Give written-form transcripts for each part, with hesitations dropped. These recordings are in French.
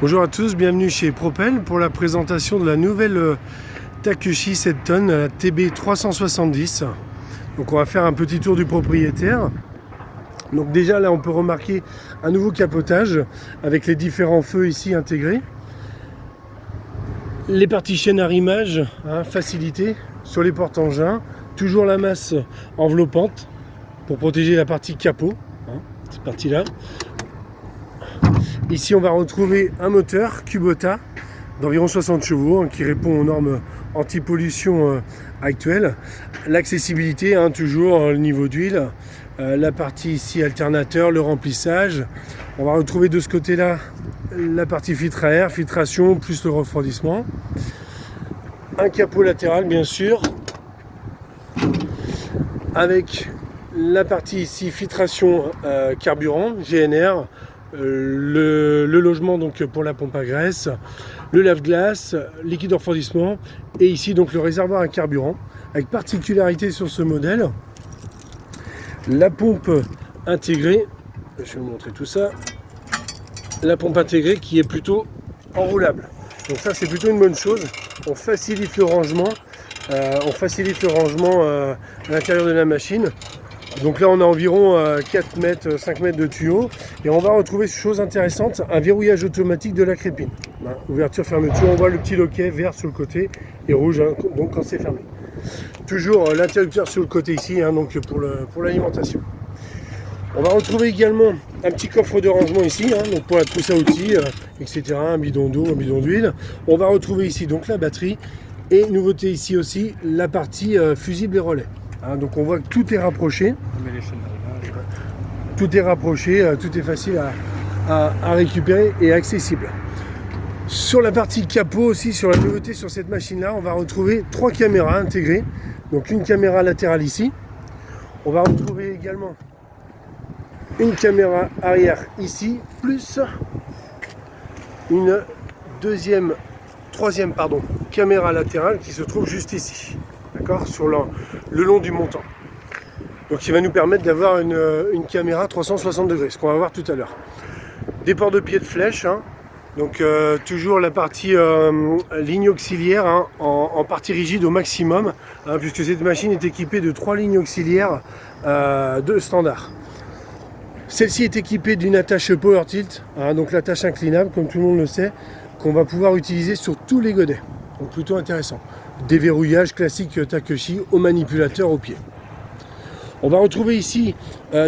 Bonjour à tous, bienvenue chez Propel pour la présentation de la nouvelle Takeshi 7 tonnes, la TB 370. Donc on va faire un petit tour du propriétaire. Donc déjà là on peut remarquer un nouveau capotage avec les différents feux ici intégrés. Les parties chaînes à rimage, facilité sur les porte-engins. Toujours la masse enveloppante pour protéger la partie capot, cette partie-là. Ici on va retrouver un moteur Kubota d'environ 60 chevaux qui répond aux normes anti-pollution actuelles. L'accessibilité, toujours le niveau d'huile, la partie ici alternateur, le remplissage. On va retrouver de ce côté-là la partie filtre à air, filtration plus le refroidissement. Un capot latéral bien sûr, avec la partie ici filtration carburant, GNR, le logement donc pour la pompe à graisse, le lave-glace, liquide de refroidissement et ici donc le réservoir à carburant. Avec particularité sur ce modèle, la pompe intégrée, je vais vous montrer tout ça, la pompe intégrée qui est plutôt enroulable. Donc ça c'est plutôt une bonne chose, on facilite le rangement, à l'intérieur de la machine. Donc là on a environ 4 mètres, 5 mètres de tuyaux et on va retrouver chose intéressante, un verrouillage automatique de la crépine. Ouverture, fermeture, on voit le petit loquet vert sur le côté et rouge donc quand c'est fermé. Toujours l'interrupteur sur le côté ici donc pour l'alimentation. On va retrouver également un petit coffre de rangement ici, donc pour la trousse à outils, etc. Un bidon d'eau, un bidon d'huile. On va retrouver ici donc la batterie et nouveauté ici aussi la partie fusible et relais. Donc on voit que tout est rapproché. Tout est rapproché, tout est facile à récupérer et accessible. Sur la partie capot aussi, sur la nouveauté sur cette machine-là, on va retrouver 3 caméras intégrées. Donc une caméra latérale ici. On va retrouver également une caméra arrière ici, plus une troisième caméra latérale qui se trouve juste ici. D'accord, sur le long du montant. Donc il va nous permettre d'avoir une caméra 360 degrés, ce qu'on va voir tout à l'heure. Des ports de pied de flèche, donc toujours la partie ligne auxiliaire en partie rigide au maximum, puisque cette machine est équipée de 3 lignes auxiliaires de standard. Celle-ci est équipée d'une attache power tilt, donc l'attache inclinable comme tout le monde le sait, qu'on va pouvoir utiliser sur tous les godets. Donc plutôt intéressant. Déverrouillage classique Takeshi au manipulateur au pied. On va retrouver ici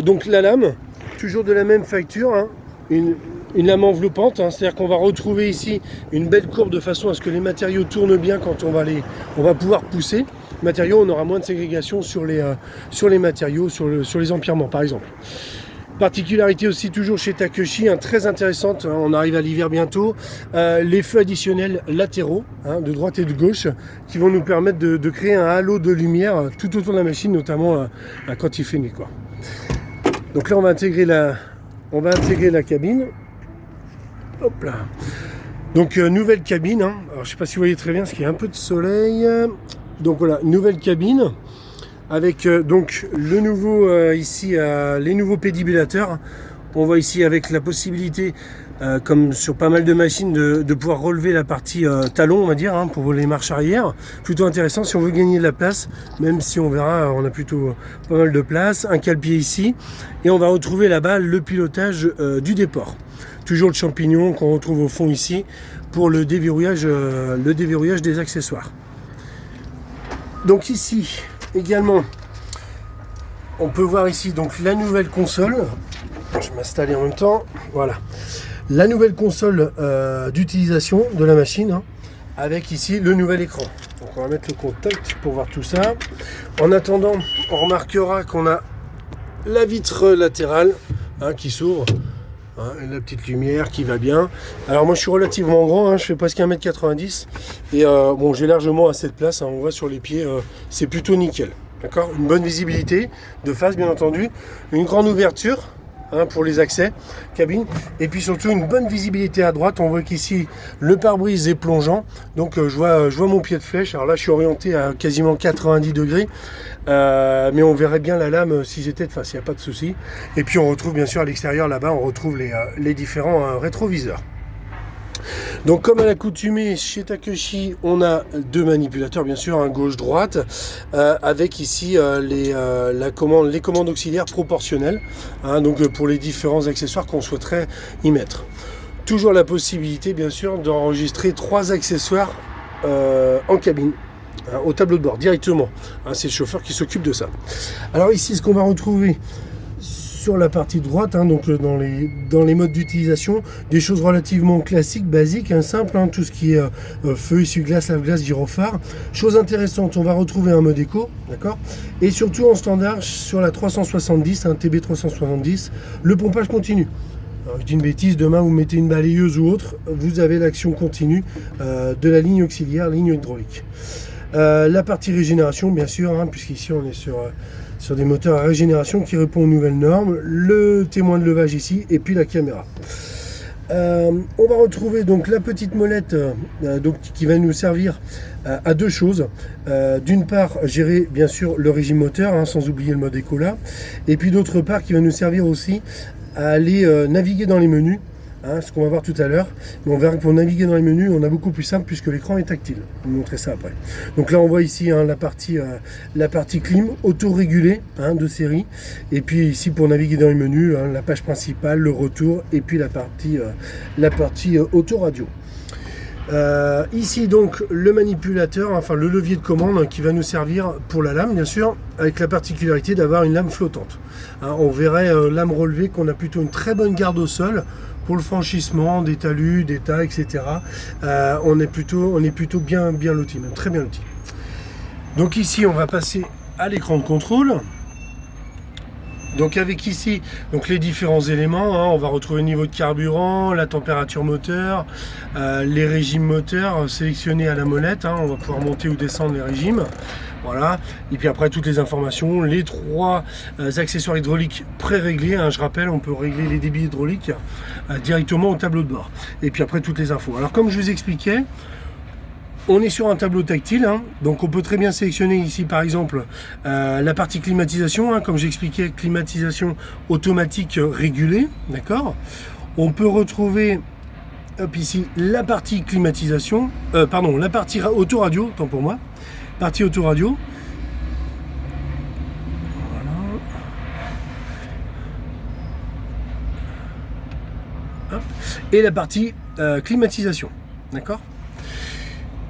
donc la lame, toujours de la même facture, une lame enveloppante, c'est-à-dire qu'on va retrouver ici une belle courbe de façon à ce que les matériaux tournent bien quand on va pouvoir pousser. Matériaux, on aura moins de ségrégation sur les matériaux, sur les empierrements par exemple. Particularité aussi toujours chez Takeshi, très intéressante, on arrive à l'hiver bientôt, les feux additionnels latéraux, de droite et de gauche, qui vont nous permettre de créer un halo de lumière tout autour de la machine, notamment quand il fait nuit, Donc là on va intégrer la cabine. Hop là. Donc nouvelle cabine, alors je ne sais pas si vous voyez très bien parce qu'il y a un peu de soleil. Donc voilà, nouvelle cabine. Avec donc le nouveau ici les nouveaux pédibulateurs. On voit ici avec la possibilité comme sur pas mal de machines de pouvoir relever la partie talon, on va dire, pour les marches arrière. Plutôt intéressant si on veut gagner de la place, même si on verra on a plutôt pas mal de place. Un cale-pied ici et on va retrouver là-bas le pilotage du déport. Toujours le champignon qu'on retrouve au fond ici pour le déverrouillage des accessoires. Donc ici également, on peut voir ici donc la nouvelle console. Je vais m'installer en même temps. Voilà, la nouvelle console d'utilisation de la machine, avec ici le nouvel écran. Donc on va mettre le contact pour voir tout ça. En attendant, on remarquera qu'on a la vitre latérale qui s'ouvre. La petite lumière qui va bien. Alors moi je suis relativement grand, je fais presque 1m90 et bon j'ai largement assez de place, on voit sur les pieds, c'est plutôt nickel. D'accord, une bonne visibilité de face bien entendu, une grande ouverture pour les accès cabine et puis surtout une bonne visibilité à droite. On voit qu'ici le pare-brise est plongeant, donc je vois mon pied de flèche. Alors là je suis orienté à quasiment 90 degrés, mais on verrait bien la lame si j'étais de face, il n'y a pas de souci. Et puis on retrouve bien sûr à l'extérieur là-bas, on retrouve les différents rétroviseurs. Donc comme à l'accoutumée chez Takeshi, on a deux manipulateurs bien sûr, un gauche-droite, avec ici les commandes auxiliaires proportionnelles, hein, donc pour les différents accessoires qu'on souhaiterait y mettre. Toujours la possibilité bien sûr d'enregistrer 3 accessoires en cabine, hein, au tableau de bord directement, hein, c'est le chauffeur qui s'occupe de ça. Alors ici ce qu'on va retrouver sur la partie droite, hein, donc dans les modes d'utilisation, des choses relativement classiques, basiques, hein, simples, hein, tout ce qui est feu, essuie-glace, lave-glace, gyrophare. Chose intéressante, on va retrouver un mode éco, d'accord, et surtout en standard sur la 370, un TB 370, le pompage continu. Alors, je dis une bêtise, demain vous mettez une balayeuse ou autre, vous avez l'action continue de la ligne auxiliaire, ligne hydraulique. La partie régénération, bien sûr, hein, puisqu'ici on est sur des moteurs à régénération qui répondent aux nouvelles normes, le témoin de levage ici, et puis la caméra. On va retrouver donc la petite molette donc, qui va nous servir à deux choses. D'une part, gérer bien sûr le régime moteur, hein, sans oublier le mode éco là, et puis d'autre part qui va nous servir aussi à aller naviguer dans les menus, hein, ce qu'on va voir tout à l'heure. Mais on verra que pour naviguer dans les menus, on a beaucoup plus simple puisque l'écran est tactile. Je vais vous montrer ça après. Donc là, on voit ici, hein, la partie clim auto-régulée, hein, de série. Et puis ici, pour naviguer dans les menus, hein, la page principale, le retour, et puis la partie auto-radio. Ici donc le manipulateur, enfin le levier de commande, hein, qui va nous servir pour la lame bien sûr, avec la particularité d'avoir une lame flottante, hein, on verrait lame relevée qu'on a plutôt une très bonne garde au sol pour le franchissement des talus, des tas, etc. On est plutôt bien loti, même très bien loti. Donc ici on va passer à l'écran de contrôle. Donc avec ici donc les différents éléments, hein, on va retrouver le niveau de carburant, la température moteur, les régimes moteurs sélectionnés à la molette, hein, on va pouvoir monter ou descendre les régimes, voilà. Et puis après toutes les informations, les 3 accessoires hydrauliques pré-réglés, hein, je rappelle on peut régler les débits hydrauliques directement au tableau de bord. Et puis après toutes les infos. Alors comme je vous expliquais, on est sur un tableau tactile, hein, donc on peut très bien sélectionner ici par exemple la partie climatisation, hein, comme j'expliquais, climatisation automatique régulée, d'accord. On peut retrouver hop, ici la partie climatisation, pardon, la partie autoradio, tant pour moi, partie autoradio. Voilà. Hop. Et la partie climatisation, d'accord.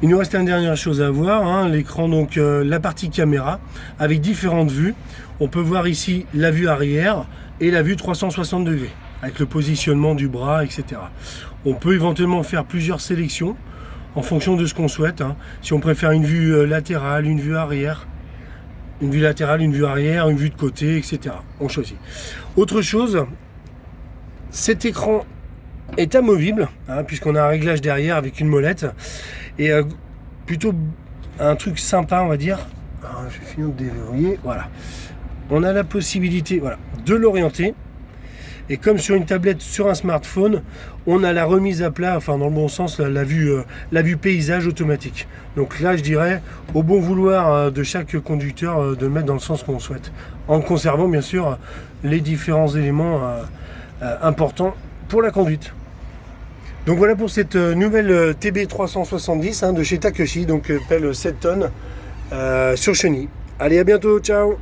Il nous reste une dernière chose à voir, hein, l'écran, donc la partie caméra avec différentes vues. On peut voir ici la vue arrière et la vue 360 degrés avec le positionnement du bras, etc. On peut éventuellement faire plusieurs sélections en fonction de ce qu'on souhaite, hein. Si on préfère une vue latérale, une vue arrière, une vue latérale, une vue arrière, une vue de côté, etc. On choisit. Autre chose, cet écran est amovible, hein, puisqu'on a un réglage derrière avec une molette. Et plutôt un truc sympa, on va dire. Alors, je vais finir de déverrouiller. Voilà. On a la possibilité, voilà, de l'orienter. Et comme sur une tablette, sur un smartphone, on a la remise à plat, enfin dans le bon sens, la vue paysage automatique. Donc là, je dirais, au bon vouloir de chaque conducteur, de le mettre dans le sens qu'on souhaite. En conservant, bien sûr, les différents éléments importants pour la conduite. Donc voilà pour cette nouvelle TB 370, hein, de chez Takeshi, donc pelle 7 tonnes sur chenille. Allez, à bientôt, ciao!